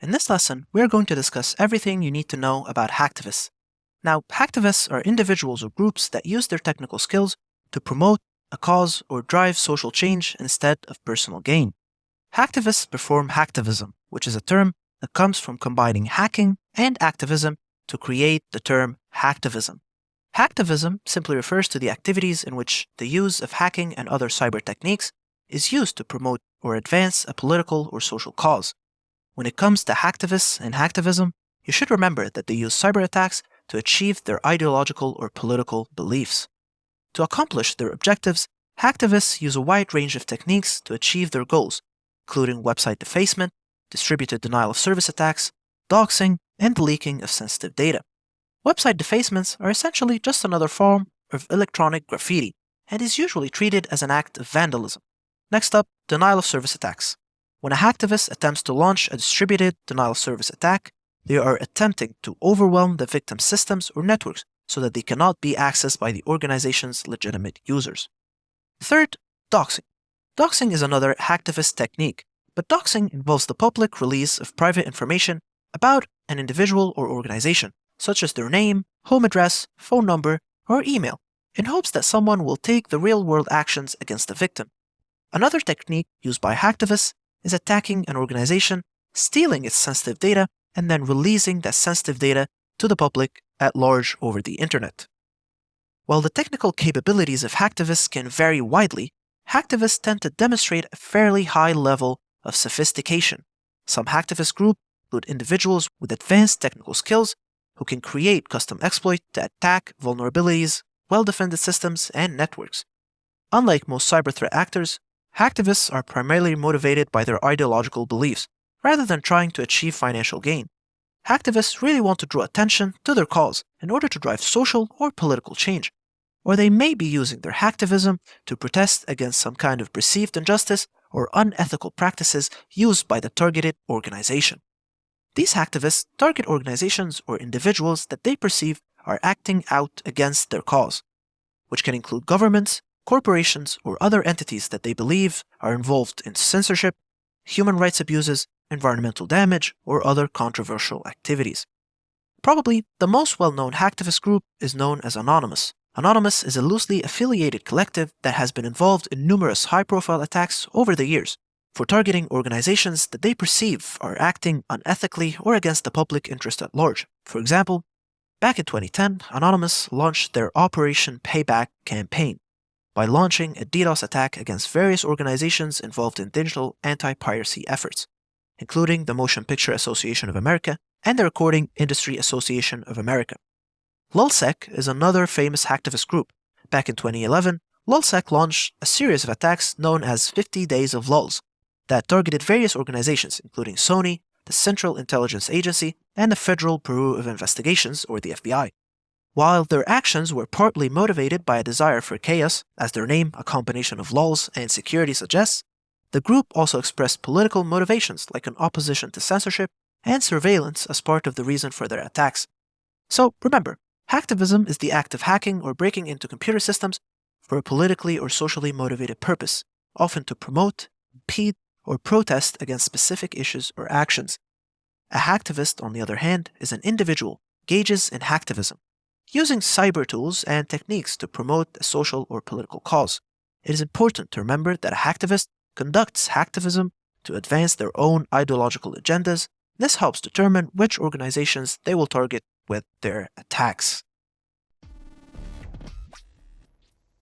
In this lesson, we are going to discuss everything you need to know about hacktivists. Now, hacktivists are individuals or groups that use their technical skills to promote a cause or drive social change instead of personal gain. Hacktivists perform hacktivism, which is a term that comes from combining hacking and activism to create the term hacktivism. Hacktivism simply refers to the activities in which the use of hacking and other cyber techniques is used to promote or advance a political or social cause. When it comes to hacktivists and hacktivism, you should remember that they use cyber attacks to achieve their ideological or political beliefs. To accomplish their objectives, hacktivists use a wide range of techniques to achieve their goals, including website defacement, distributed denial-of-service attacks, doxing, and the leaking of sensitive data. Website defacements are essentially just another form of electronic graffiti and is usually treated as an act of vandalism. Next up, denial-of-service attacks. When a hacktivist attempts to launch a distributed denial-of-service attack, they are attempting to overwhelm the victim's systems or networks so that they cannot be accessed by the organization's legitimate users. Third, doxing. Doxing is another hacktivist technique, but doxing involves the public release of private information about an individual or organization, such as their name, home address, phone number, or email, in hopes that someone will take the real-world actions against the victim. Another technique used by hacktivists is attacking an organization, stealing its sensitive data, and then releasing that sensitive data to the public at large over the internet. While the technical capabilities of hacktivists can vary widely, hacktivists tend to demonstrate a fairly high level of sophistication. Some hacktivist groups include individuals with advanced technical skills who can create custom exploits to attack vulnerabilities, well-defended systems, and networks. Unlike most cyber threat actors, hacktivists are primarily motivated by their ideological beliefs, rather than trying to achieve financial gain. Hacktivists really want to draw attention to their cause in order to drive social or political change, or they may be using their hacktivism to protest against some kind of perceived injustice or unethical practices used by the targeted organization. These hacktivists target organizations or individuals that they perceive are acting out against their cause, which can include governments, corporations, or other entities that they believe are involved in censorship, human rights abuses, environmental damage, or other controversial activities. Probably the most well-known hacktivist group is known as Anonymous. Anonymous is a loosely affiliated collective that has been involved in numerous high-profile attacks over the years for targeting organizations that they perceive are acting unethically or against the public interest at large. For example, back in 2010, Anonymous launched their Operation Payback campaign by launching a DDoS attack against various organizations involved in digital anti-piracy efforts, including the Motion Picture Association of America and the Recording Industry Association of America. LulzSec is another famous hacktivist group. Back in 2011, LulzSec launched a series of attacks known as 50 Days of Lulz that targeted various organizations, including Sony, the Central Intelligence Agency, and the Federal Bureau of Investigations, or the FBI. While their actions were partly motivated by a desire for chaos, as their name, a combination of lulz and security, suggests, the group also expressed political motivations like an opposition to censorship and surveillance as part of the reason for their attacks. So remember, hacktivism is the act of hacking or breaking into computer systems for a politically or socially motivated purpose, often to promote, impede, or protest against specific issues or actions. A hacktivist, on the other hand, is an individual who engages in hacktivism, using cyber tools and techniques to promote a social or political cause. It is important to remember that a hacktivist conducts hacktivism to advance their own ideological agendas. This helps determine which organizations they will target with their attacks.